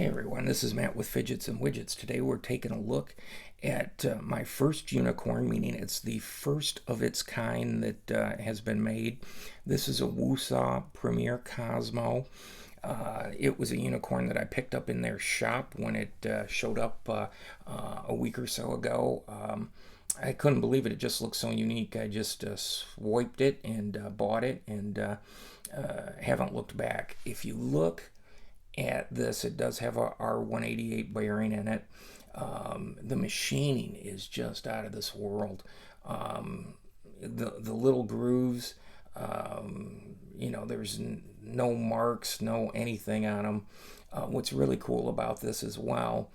Hey everyone, this is Matt with Fidgets and Widgets. Today we're taking a look at my first unicorn, meaning it's the first of its kind that has been made. This is a WooSah Premier Cosmo. It was a unicorn that I picked up in their shop when it showed up a week or so ago. I couldn't believe it. It just looked so unique. I just swiped it and bought it and haven't looked back. If you look at this, it does have a R188 bearing in it. The machining is just out of this world. The little grooves, there's no marks, no anything on them. What's really cool about this as well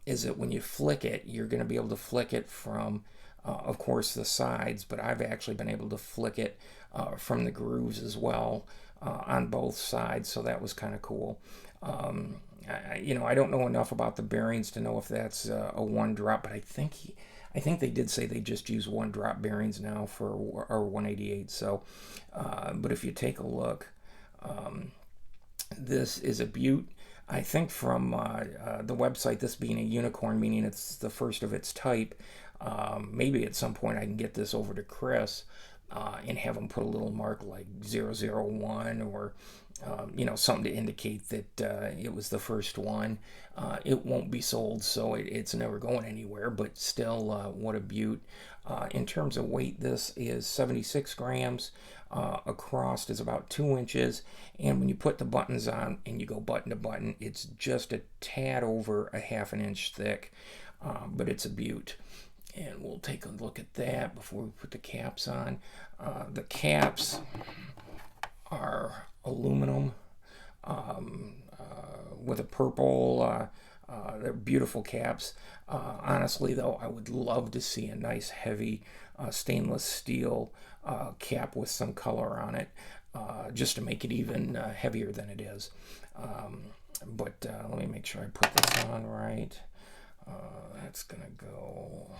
is that when you flick it, you're going to be able to flick it from of course the sides, but I've actually been able to flick it from the grooves as well on both sides, so that was kind of cool. I don't know enough about the bearings to know if that's a one drop, but I think they did say they just use one drop bearings now for our 188. So, but if you take a look, this is a beaut. I think from the website, this being a unicorn, meaning it's the first of its type. Maybe at some point I can get this over to Chris and have him put a little mark like 001 or something to indicate that it was the first one. It won't be sold, so it's never going anywhere, but still, what a beaut. In terms of weight, this is 76 grams. Across is about 2 inches, and when you put the buttons on and you go button to button, it's just a tad over a half an inch thick, but it's a beaut. And we'll take a look at that before we put the caps on. The caps are aluminum with a purple. They're beautiful caps. Honestly, though, I would love to see a nice heavy stainless steel cap with some color on it, just to make it even heavier than it is. But let me make sure I put this on right. That's gonna go.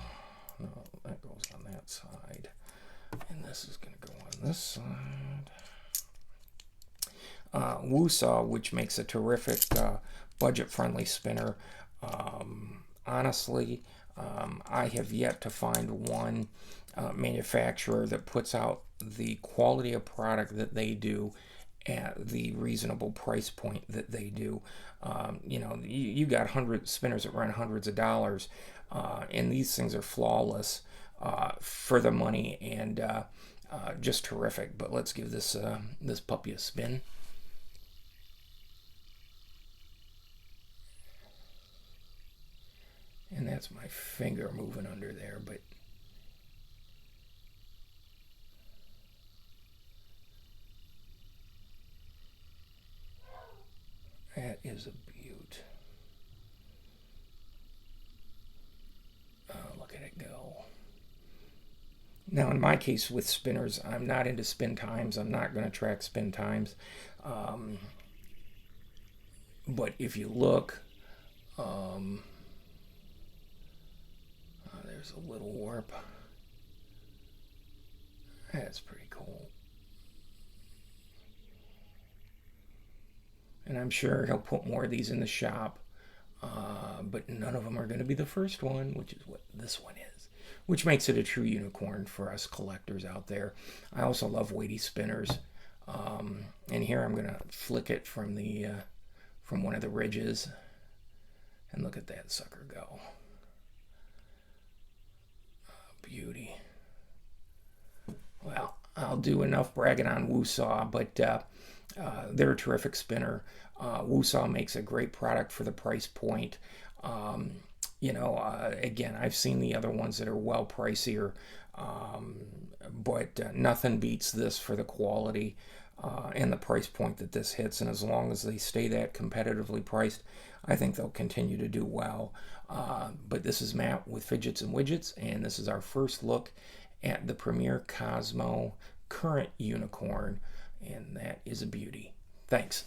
No, that goes on that side, and this is gonna go on this side. WooSah, which makes a terrific budget-friendly spinner. Honestly, I have yet to find one manufacturer that puts out the quality of product that they do at the reasonable price point that they do. You got spinners that run hundreds of dollars, and these things are flawless for the money and just terrific. But let's give this puppy a spin. And that's my finger moving under there, but that is a beaut. Look at it go. Now, in my case with spinners, I'm not into spin times. I'm not going to track spin times. But if you look, there's a little warp. That's pretty cool. And I'm sure he'll put more of these in the shop, but none of them are going to be the first one, which is what this one is, which makes it a true unicorn for us collectors out there. I also love weighty spinners, and here I'm going to flick it from one of the ridges, and look at that sucker go. Beauty. Well, I'll do enough bragging on WooSah, but they're a terrific spinner. WooSah makes a great product for the price point. Again, I've seen the other ones that are well pricier, but nothing beats this for the quality and the price point that this hits. And as long as they stay that competitively priced, I think they'll continue to do well. But this is Matt with Fidgets and Widgets, and this is our first look at the Premier Cosmo current unicorn, and that is a beauty. Thanks.